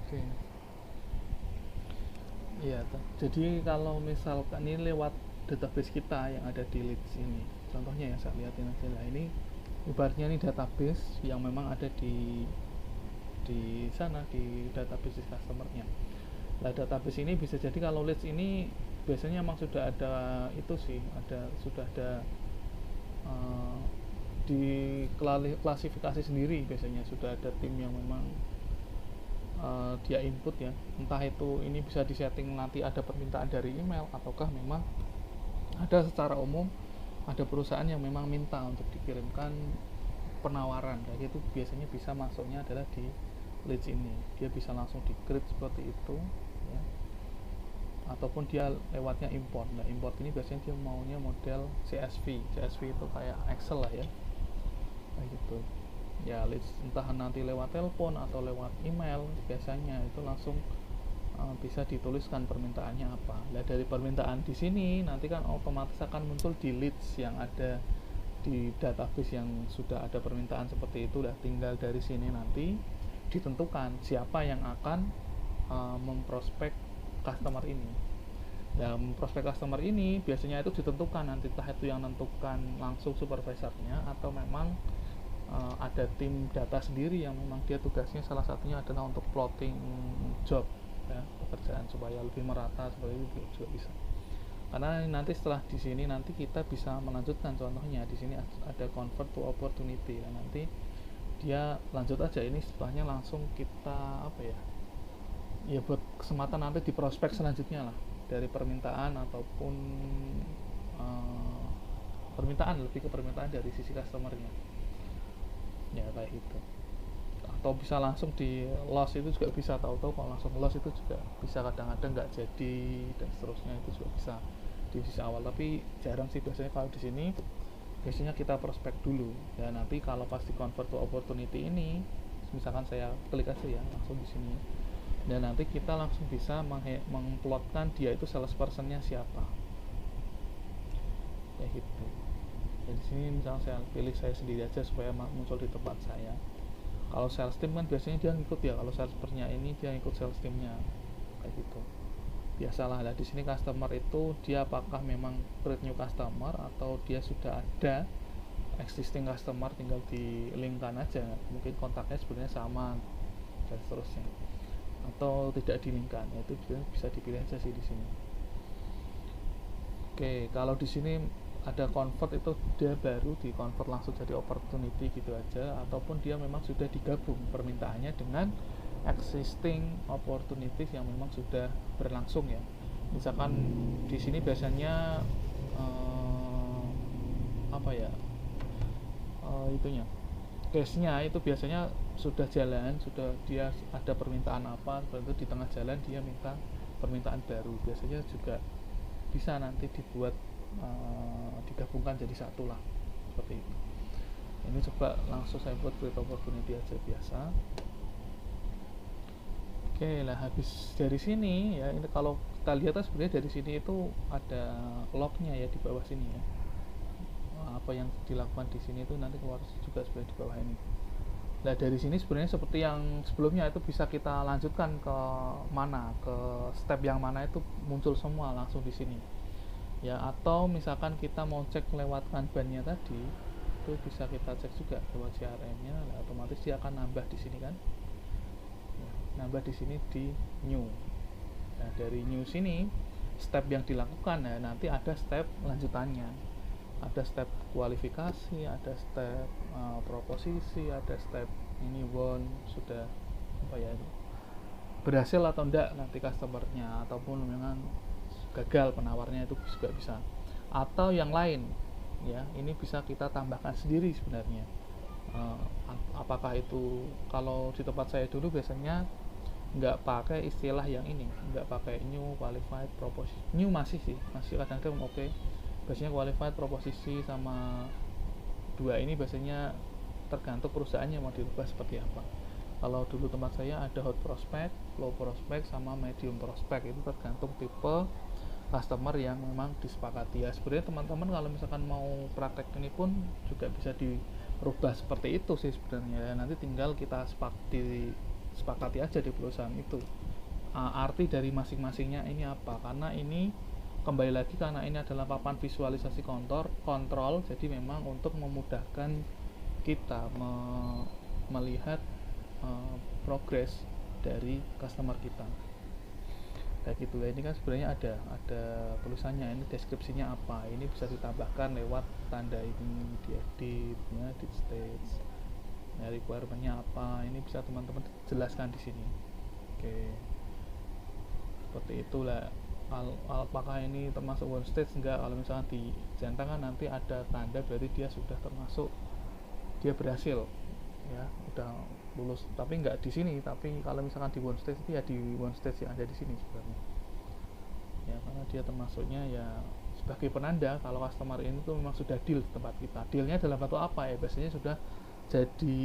Oke. Iya, jadi kalau misalkan ini lewat database kita yang ada di Leads ini, contohnya ya saya lihatin aja lah, ini ibaratnya ini database yang memang ada di sana, di database customernya. Nah, database ini bisa jadi kalau Leads ini biasanya memang sudah ada itu sih, sudah ada uh, di klasifikasi sendiri, biasanya sudah ada tim yang memang dia input ya, entah itu ini bisa disetting nanti ada permintaan dari email, ataukah memang ada secara umum ada perusahaan yang memang minta untuk dikirimkan penawaran kayak gitu, biasanya bisa masuknya adalah di leads ini, dia bisa langsung di create seperti itu ya. Ataupun dia lewatnya import. Nah, import ini biasanya dia maunya model CSV itu kayak Excel lah ya, kayak gitu ya. Leads entah nanti lewat telepon atau lewat email, biasanya itu langsung bisa dituliskan permintaannya apa. Nah, dari permintaan di sini nanti kan otomatis akan muncul di leads yang ada di database yang sudah ada permintaan seperti itu. Lah, tinggal dari sini nanti ditentukan siapa yang akan memprospek customer ini. Nah, memprospek customer ini biasanya itu ditentukan nanti, entah itu yang menentukan langsung supervisornya atau memang ada tim data sendiri yang memang dia tugasnya salah satunya adalah untuk plotting job ya, pekerjaan supaya lebih merata, seperti itu juga bisa. Karena nanti setelah di sini nanti kita bisa melanjutkan, contohnya di sini ada convert to opportunity. Nah, nanti dia lanjut aja, ini setelahnya langsung kita apa ya, ya buat kesempatan nanti di prospek selanjutnya lah, dari permintaan ataupun uh, permintaan, lebih ke permintaan dari sisi customernya ya, kayak gitu. Atau bisa langsung di loss itu juga bisa, tahu-tahu kalau langsung loss itu juga bisa, kadang-kadang nggak jadi dan seterusnya, itu juga bisa di sisi awal, tapi jarang sih biasanya kalau di sini. Biasanya kita prospek dulu ya, nanti kalau pasti convert to opportunity ini, misalkan saya klik aja ya langsung di sini, dan nanti kita langsung bisa mengplotkan dia itu salespersonnya siapa ya gitu. Jadi sini misalnya saya pilih saya sendiri aja supaya muncul di tempat saya. Kalau sales team kan biasanya dia ngikut ya, kalau salespernya ini dia ngikut sales teamnya kayak gitu. Biasalah. Lah, di sini customer itu dia apakah memang create new customer atau dia sudah ada existing customer, tinggal di linkkan aja, mungkin kontaknya sebenarnya sama dan seterusnya, atau tidak di linkkan, itu bisa dipilih aja sih di sini. Oke, kalau di sini ada convert, itu dia baru di convert langsung jadi opportunity gitu aja, ataupun dia memang sudah digabung permintaannya dengan existing opportunities yang memang sudah berlangsung ya. Misalkan di sini biasanya apa ya, itunya case-nya itu biasanya sudah jalan, sudah dia ada permintaan apa, itu di tengah jalan dia minta permintaan baru, biasanya juga bisa nanti dibuat digabungkan jadi satu lah, seperti itu. Ini coba langsung saya buat create opportunity aja biasa. Oke lah, habis dari sini ya, ini kalau kita lihat sebenarnya dari sini itu ada lognya ya di bawah sini ya. Apa yang dilakukan di sini itu nanti keluar juga sebenarnya di bawah ini. Nah, dari sini sebenarnya seperti yang sebelumnya itu bisa kita lanjutkan ke mana, ke step yang mana, itu muncul semua langsung di sini ya. Atau misalkan kita mau cek lewat kanbannya tadi, itu bisa kita cek juga lewat CRM-nya. Nah, otomatis dia akan nambah di sini kan, nambah di sini di new. Nah, dari new sini step yang dilakukan, nah nanti ada step lanjutannya, ada step kualifikasi, ada step proposisi, ada step ini won sudah apa ya, berhasil atau enggak nanti customernya, ataupun memang gagal penawarnya, itu juga bisa. Atau yang lain ya, ini bisa kita tambahkan sendiri sebenarnya. Apakah itu, kalau di tempat saya dulu biasanya nggak pakai istilah yang ini, nggak pakai new, qualified, proposisi. New masih sih, masih kadang-kadang oke. Biasanya qualified, proposisi sama dua ini biasanya tergantung perusahaannya mau dirubah seperti apa. Kalau dulu tempat saya ada hot prospect, low prospect, sama medium prospect, itu tergantung tipe customer yang memang disepakati ya. Sebenarnya teman-teman kalau misalkan mau praktek ini pun juga bisa dirubah seperti itu sih sebenarnya. Nanti tinggal kita sepakati aja di perusahaan itu. Arti dari masing-masingnya ini apa, karena ini kembali lagi karena ini adalah papan visualisasi kontrol, jadi memang untuk memudahkan kita melihat progres dari customer kita kayak gitu ya. Ini kan sebenarnya ada tulisannya, ini deskripsinya apa, ini bisa ditambahkan lewat tanda ini di edit ya, edit stage ya, requirementnya apa, ini bisa teman-teman jelaskan di sini. Oke, seperti itulah. Apakah ini termasuk one stage? Enggak. Kalau misalnya dicentang kan nanti ada tanda, berarti dia sudah termasuk, dia berhasil ya, udah lulus. Tapi enggak di sini, tapi kalau misalkan di one stage itu ya di one stage yang ada di sini sebenarnya ya, karena dia termasuknya ya sebagai penanda kalau customer ini tuh memang sudah deal di tempat kita. Dealnya dalam bentuk apa ya, biasanya sudah jadi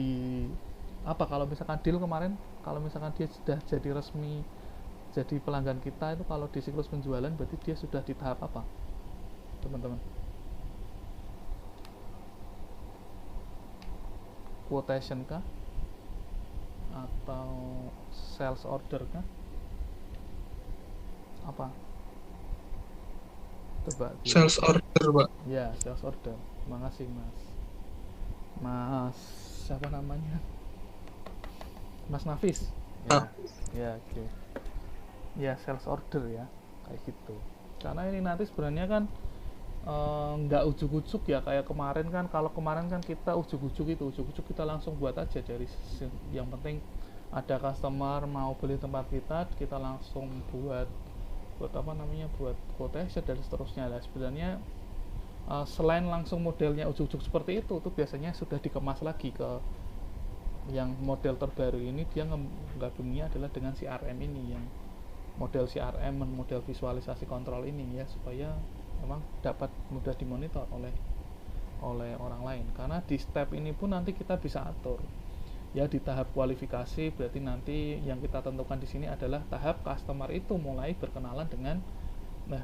apa, kalau misalkan deal kemarin, kalau misalkan dia sudah jadi resmi jadi pelanggan kita itu, kalau di siklus penjualan berarti dia sudah di tahap apa teman-teman? Quotation kah atau sales order kah, apa? Coba Sales order, Pak. ya, sales order. Makasih mas siapa namanya, Mas Nafis ya. Ya oke. Ya sales order ya, kayak gitu. Karena ini nanti sebenarnya kan nggak ujuk-ujuk ya, kayak kemarin kan. Kalau kemarin kan kita ujuk-ujuk kita langsung buat aja dari yang penting ada customer mau beli tempat kita langsung buat apa namanya, buat quotation dan seterusnya lah. Sebenarnya selain langsung modelnya ujuk-ujuk seperti itu tuh biasanya sudah dikemas lagi ke yang model terbaru ini. Dia gabungnya adalah dengan CRM ini, yang model CRM, model visualisasi kontrol ini ya, supaya memang dapat mudah dimonitor oleh orang lain. Karena di step ini pun nanti kita bisa atur ya, di tahap kualifikasi berarti nanti yang kita tentukan di sini adalah tahap customer itu mulai berkenalan dengan, nah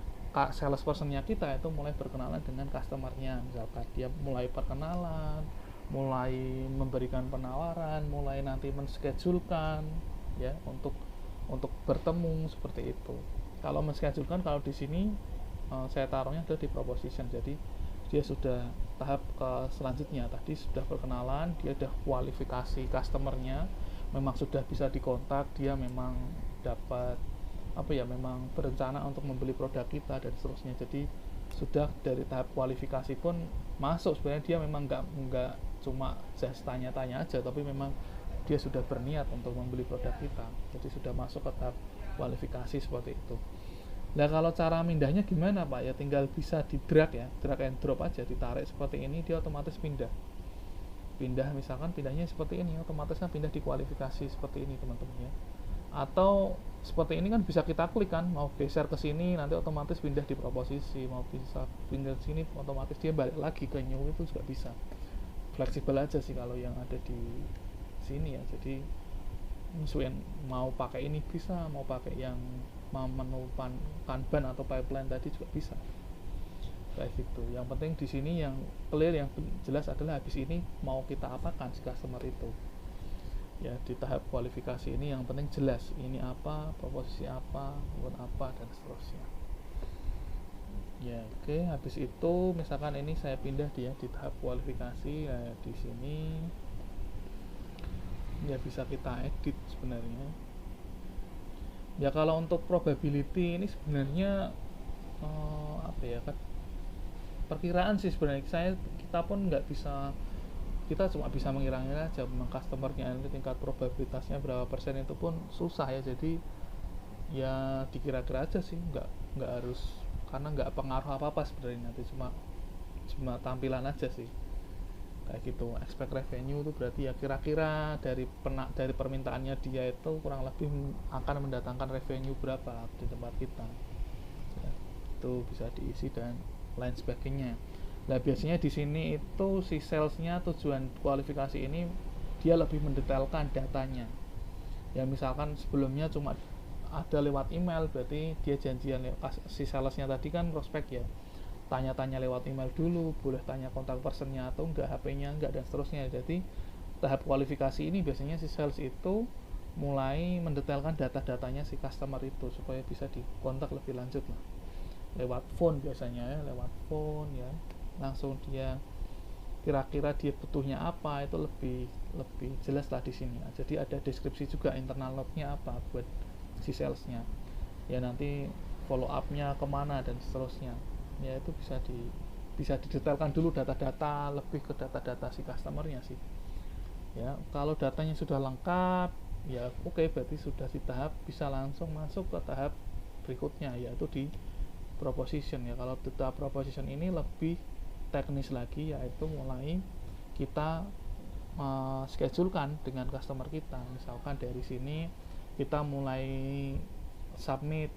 sales personnya kita itu mulai berkenalan dengan customernya. Misalkan dia mulai perkenalan, mulai memberikan penawaran, mulai nanti menschedulkan ya untuk bertemu seperti itu. Kalau menschedulkan, kalau di sini saya taruhnya adalah di proposition, jadi dia sudah tahap ke selanjutnya. Tadi sudah perkenalan, dia sudah kualifikasi customernya, memang sudah bisa dikontak, dia memang dapat apa ya, memang berencana untuk membeli produk kita dan seterusnya. Jadi sudah dari tahap kualifikasi pun masuk, sebenarnya dia memang nggak cuma just tanya-tanya aja, tapi memang dia sudah berniat untuk membeli produk kita. Jadi sudah masuk ke tahap kualifikasi seperti itu. Nah kalau cara mindahnya gimana Pak? Ya tinggal bisa di drag ya, drag and drop aja, ditarik seperti ini, dia otomatis pindah. Misalkan pindahnya seperti ini, otomatis kan pindah di kualifikasi seperti ini teman-teman ya. Atau seperti ini kan bisa kita klik kan, mau geser ke sini nanti otomatis pindah di proposisi, mau bisa pindah ke sini otomatis dia balik lagi ke new, itu juga bisa. Fleksibel aja sih kalau yang ada di sini ya. Jadi nyesuaiin, mau pakai ini bisa, mau pakai yang menu Kanban atau pipeline tadi juga bisa kayak gitu. Yang penting di sini yang clear, yang jelas adalah habis ini mau kita apakan si customer itu ya. Di tahap kualifikasi ini yang penting jelas ini apa, proposisi apa, buat apa dan seterusnya ya. Oke, habis itu misalkan ini saya pindah dia di tahap kualifikasi ya, di sini ya bisa kita edit sebenarnya ya. Kalau untuk probability ini sebenarnya apa ya kan, perkiraan sih sebenarnya. Kita pun nggak bisa, kita cuma bisa mengira-ngira aja memang customernya nanti tingkat probabilitasnya berapa persen, itu pun susah ya. Jadi ya dikira-kira aja sih, nggak harus, karena nggak pengaruh apa-apa sebenarnya, nanti cuma tampilan aja sih kayak gitu. Expect revenue itu berarti ya kira-kira dari permintaannya dia itu kurang lebih akan mendatangkan revenue berapa di tempat kita ya, itu bisa diisi dan lain sebagainya. Nah biasanya di sini itu si salesnya, tujuan kualifikasi ini dia lebih mendetailkan datanya ya. Misalkan sebelumnya cuma ada lewat email, berarti dia janjian si salesnya tadi kan prospek ya, tanya-tanya lewat email dulu, boleh tanya kontak personnya atau enggak, HP-nya enggak dan seterusnya. Jadi tahap kualifikasi ini biasanya si sales itu mulai mendetailkan data-datanya si customer itu supaya bisa dikontak lebih lanjut lah, lewat phone biasanya ya, lewat phone ya, langsung dia kira-kira dia butuhnya apa itu lebih lebih jelas lah di sini. Nah, jadi ada deskripsi juga internal note-nya apa buat si salesnya ya, nanti follow up-nya kemana dan seterusnya ya, itu bisa didetailkan dulu data-data, lebih ke data-data si customernya sih ya. Kalau datanya sudah lengkap ya oke, berarti sudah di tahap bisa langsung masuk ke tahap berikutnya, yaitu di proposition ya. Kalau data proposition ini lebih teknis lagi, yaitu mulai kita schedulekan dengan customer kita. Misalkan dari sini kita mulai submit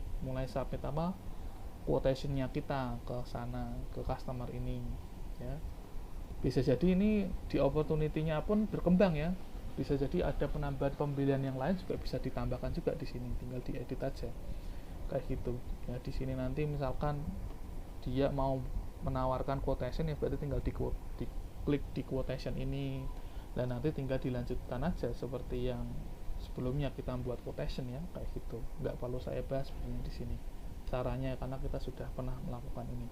apa, quotationnya kita ke sana, ke customer ini ya. Bisa jadi ini di opportunity-nya pun berkembang ya, bisa jadi ada penambahan pembelian yang lain juga bisa ditambahkan juga di sini, tinggal diedit aja kayak gitu ya. Di sini nanti misalkan dia mau menawarkan quotation ya, berarti tinggal diklik di quotation ini dan nanti tinggal dilanjutkan aja seperti yang sebelumnya kita membuat quotation ya, kayak gitu. Nggak perlu saya bahas sebenarnya di sini caranya karena kita sudah pernah melakukan ini.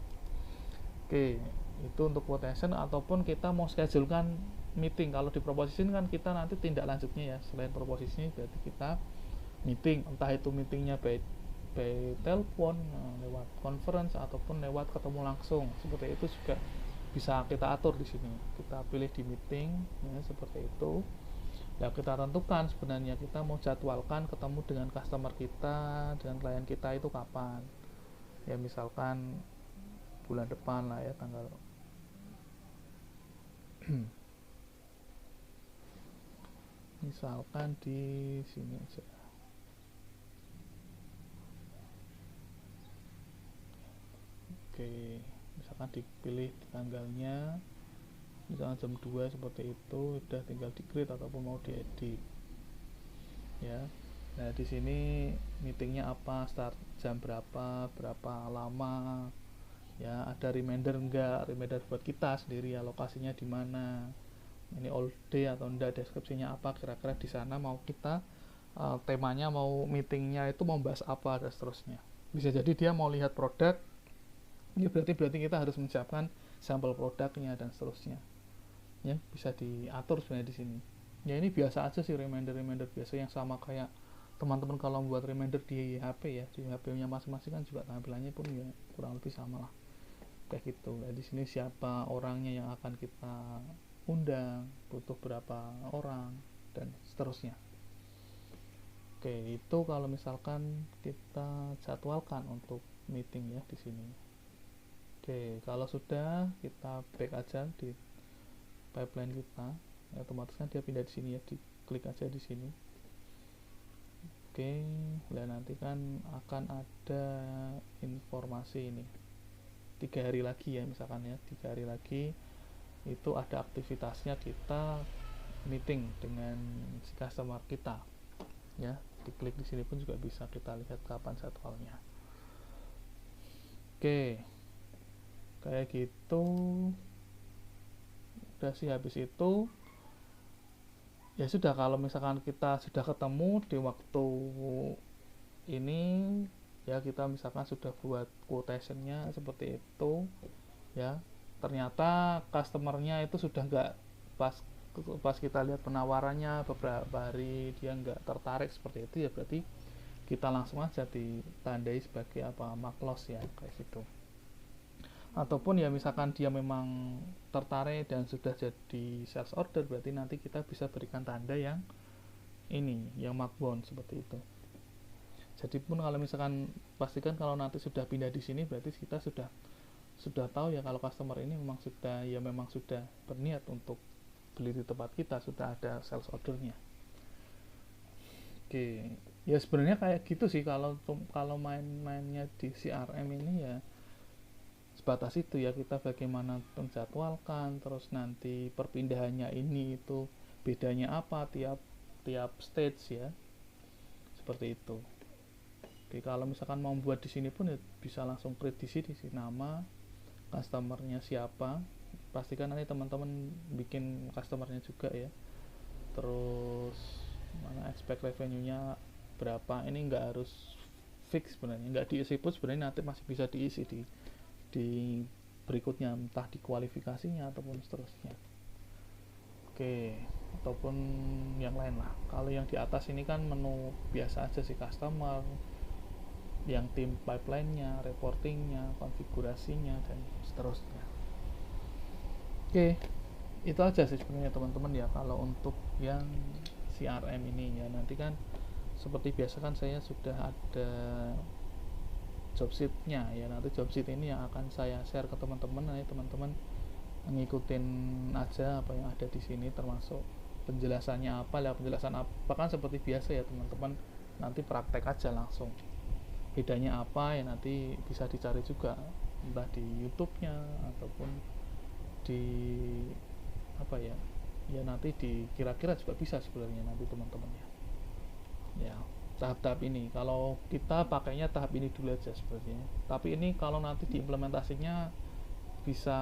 Oke, itu untuk quotation. Ataupun kita mau schedulekan meeting, kalau di proposition kan kita nanti tindak lanjutnya ya, selain proposisinya berarti kita meeting, entah itu meetingnya by telepon, lewat conference ataupun lewat ketemu langsung, seperti itu juga bisa kita atur di sini. Kita pilih di meeting ya, seperti itu. Ya kita tentukan sebenarnya kita mau jadwalkan ketemu dengan customer kita, dengan klien kita itu kapan. Ya misalkan bulan depan lah ya, tanggal misalkan di sini aja. Oke, misalkan dipilih di tanggalnya, misalkan jam 2 seperti itu, udah tinggal di create ataupun mau diedit ya. Nah di sini meetingnya apa, start jam berapa, berapa lama ya, ada reminder enggak, reminder buat kita sendiri ya, lokasinya di mana, ini all day atau enggak, deskripsinya apa kira-kira di sana, mau kita temanya mau meetingnya itu mau bahas apa dan seterusnya. Bisa jadi dia mau lihat produk ya, berarti kita harus menyiapkan sampel produknya dan seterusnya ya, bisa diatur sebenarnya di sini ya. Ini biasa aja sih, reminder biasa yang sama kayak teman-teman kalau membuat reminder di HP ya, di HP-nya masing-masing kan juga tampilannya pun ya kurang lebih sama lah kayak gitu. Nah, di sini siapa orangnya yang akan kita undang, butuh berapa orang dan seterusnya. Oke, itu kalau misalkan kita jadwalkan untuk meeting ya di sini. Oke, kalau sudah kita back aja di pipeline kita, ya, otomatis kan dia pindah di sini ya, diklik aja di sini. Oke, dan nanti kan akan ada informasi ini 3 hari lagi ya, misalkan ya 3 hari lagi itu ada aktivitasnya, kita meeting dengan si customer kita ya. Diklik di sini pun juga bisa kita lihat kapan jadwalnya. Oke, kayak gitu udah sih. Habis itu ya sudah, kalau misalkan kita sudah ketemu di waktu ini ya, kita misalkan sudah buat quotationnya seperti itu ya, ternyata customernya itu sudah nggak, pas kita lihat penawarannya beberapa hari dia nggak tertarik seperti itu ya, berarti kita langsung aja ditandai sebagai apa, mark loss ya, kayak gitu. Ataupun ya misalkan dia memang tertarik dan sudah jadi sales order, berarti nanti kita bisa berikan tanda yang ini, yang mark bound seperti itu. Jadi pun kalau misalkan pastikan kalau nanti sudah pindah di sini, berarti kita sudah tahu ya kalau customer ini memang sudah berniat untuk beli di tempat kita, sudah ada sales ordernya. Oke, ya sebenarnya kayak gitu sih kalau main-mainnya di CRM ini ya, sebatas itu ya, kita bagaimana menjadwalkan, terus nanti perpindahannya ini itu bedanya apa tiap stage ya, seperti itu. Oke, kalau misalkan mau buat di sini pun ya bisa langsung create di sini nama customernya siapa, pastikan nanti teman-teman bikin customernya juga ya, terus mana expect revenue-nya berapa. Ini nggak harus fix sebenarnya, nggak diisi pun sebenarnya nanti masih bisa diisi di berikutnya, entah di kualifikasinya ataupun seterusnya. Oke, ataupun yang lain lah. Kalau yang di atas ini kan menu biasa aja sih, customer, yang tim pipeline-nya, reporting-nya, konfigurasinya, dan seterusnya. Oke, itu aja sih sebenarnya teman-teman ya kalau untuk yang CRM ini ya. Nanti kan seperti biasa kan saya sudah ada job sheet-nya ya. Nanti job sheet ini yang akan saya share ke teman-teman. Nanti teman-teman ngikutin aja apa yang ada di sini, termasuk penjelasannya apa lah. Penjelasan apa kan seperti biasa ya teman-teman, nanti praktek aja langsung. Bedanya apa ya nanti bisa dicari juga, entah di YouTube-nya ataupun di apa ya nanti di kira-kira juga bisa sebenarnya nanti teman-teman ya tahap-tahap ini. Kalau kita pakainya tahap ini dulu aja sebenarnya, tapi ini kalau nanti diimplementasinya bisa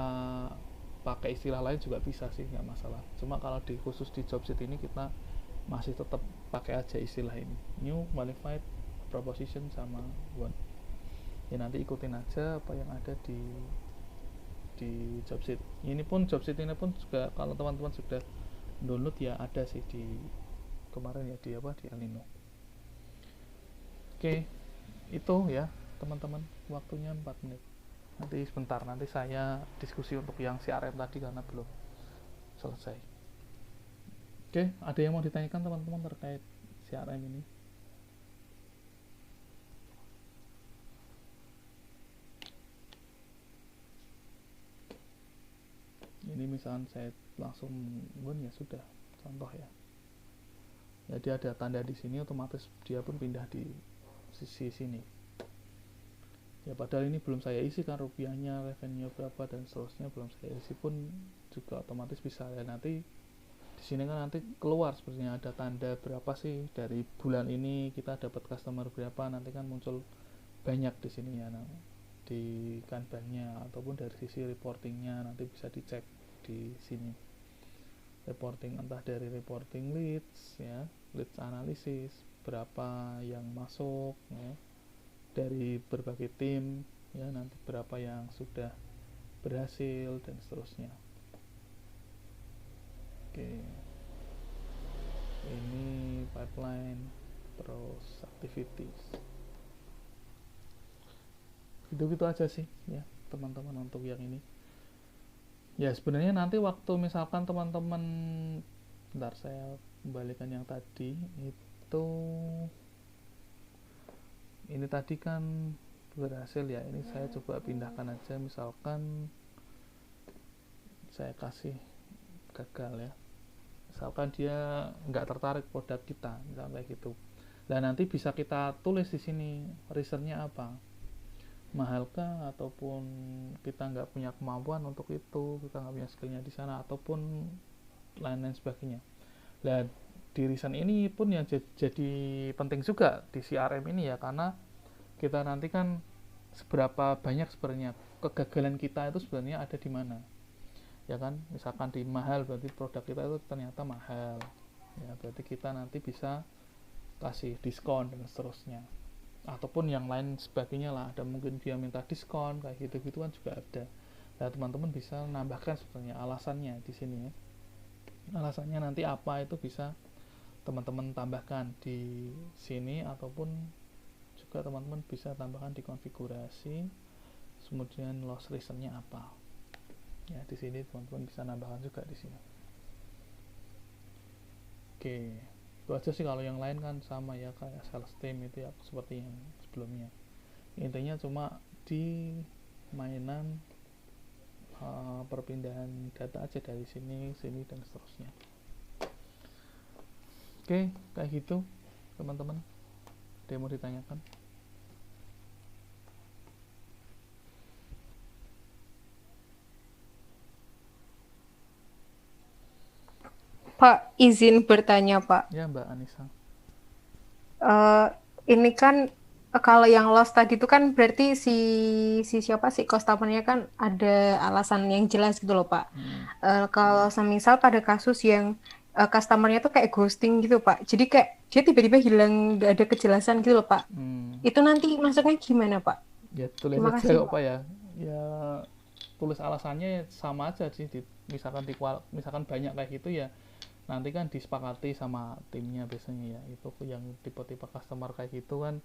pakai istilah lain juga bisa sih, nggak masalah. Cuma kalau khusus di job sheet ini kita masih tetap pakai aja istilah ini, new, qualified, proposition, sama one. Ya nanti ikutin aja apa yang ada di job sheet. Ini pun job sheet ini pun juga kalau teman-teman sudah download ya ada sih di kemarin ya di Alino. Oke, itu ya teman-teman, waktunya 4 menit. Nanti sebentar, nanti saya diskusi untuk yang CRM tadi karena belum selesai. Oke, ada yang mau ditanyakan teman-teman terkait CRM ini? Ini misalkan saya langsung ya sudah, contoh ya. Jadi ada tanda di sini, otomatis dia pun pindah di sisi sini. Ya padahal ini belum saya isi kan rupiahnya, revenue berapa dan seterusnya belum saya isi pun juga otomatis bisa ya. Nanti di sini kan nanti keluar sebenarnya ada tanda berapa sih dari bulan ini kita dapat customer berapa, nanti kan muncul banyak di sini ya. Nah, di kanbannya ataupun dari sisi reportingnya nanti bisa dicek di sini. Reporting entah dari reporting leads ya, leads analysis, berapa yang masuk ya, dari berbagai tim ya, nanti berapa yang sudah berhasil dan seterusnya. Oke, ini pipeline, terus activities, gitu-gitu aja sih ya teman-teman untuk yang ini. Ya sebenarnya nanti waktu misalkan teman-teman, bentar saya kembalikan yang tadi itu, ini tadi kan berhasil ya, ini saya coba pindahkan aja, misalkan saya kasih gagal ya, misalkan dia nggak tertarik produk kita, misalnya kayak gitu. Dan nanti bisa kita tulis di sini reasonnya apa, mahalkah ataupun kita nggak punya kemampuan untuk itu, kita nggak punya skillnya di sana ataupun lain-lain sebagainya. Dan di reason ini pun yang jadi penting juga di CRM ini ya, karena kita nanti kan seberapa banyak sebenarnya kegagalan kita itu sebenarnya ada di mana ya kan. Misalkan di mahal berarti produk kita itu ternyata mahal ya, berarti kita nanti bisa kasih diskon dan seterusnya, ataupun yang lain sebagainya lah. Ada mungkin dia minta diskon kayak gitu-gitu kan juga ada. Nah teman-teman bisa nambahkan sebenarnya alasannya di sini ya. Alasannya nanti apa itu bisa teman-teman tambahkan di sini, ataupun juga teman-teman bisa tambahkan di konfigurasi, kemudian loss reasonnya apa ya, di sini teman-teman bisa nambahkan juga di sini. Oke, itu aja sih. Kalau yang lain kan sama ya, kayak sales team itu ya seperti yang sebelumnya. Intinya cuma di mainan perpindahan data aja dari sini dan seterusnya. Oke, kayak gitu teman-teman. Ada yang mau ditanyakan? Pak, izin bertanya, Pak. Ya, Mbak Anissa. Ini kan kalau yang loss tadi itu kan berarti si siapa sih customer-nya kan ada alasan yang jelas gitu loh, Pak. Kalau semisal pada kasus yang customernya tuh kayak ghosting gitu Pak. Jadi kayak dia tiba-tiba hilang, nggak ada kejelasan gitu loh Pak. Hmm. Itu nanti masuknya gimana Pak? Ya tulis Terima aja kasih kok Pak. Pak ya. Ya tulis alasannya sama aja sih. Misalkan misalkan banyak kayak gitu ya, nanti kan disepakati sama timnya biasanya ya. Itu yang tipe-tipe customer kayak gitu kan.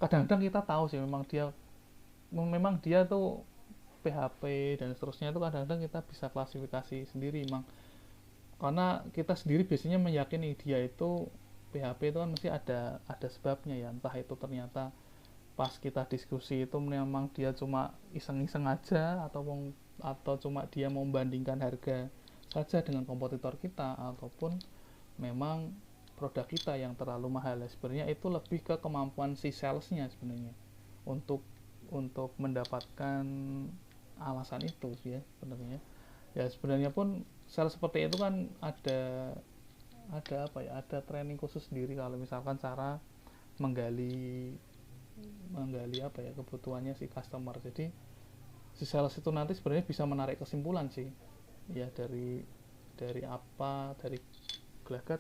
Kadang-kadang kita tahu sih memang dia tuh PHP dan seterusnya, itu kadang-kadang kita bisa klasifikasi sendiri memang, karena kita sendiri biasanya meyakini dia itu PHP itu kan mesti ada sebabnya ya, entah itu ternyata pas kita diskusi itu memang dia cuma iseng-iseng aja, atau cuma dia mau membandingkan harga saja dengan kompetitor kita, ataupun memang produk kita yang terlalu mahal. Sebenarnya itu lebih ke kemampuan si salesnya sebenarnya untuk mendapatkan alasan itu ya sebenarnya. Ya sebenarnya pun sales seperti itu kan ada apa ya, ada training khusus sendiri kalau misalkan cara menggali menggali apa ya, kebutuhannya si customer. Jadi si sales itu nanti sebenarnya bisa menarik kesimpulan sih ya, dari gelagat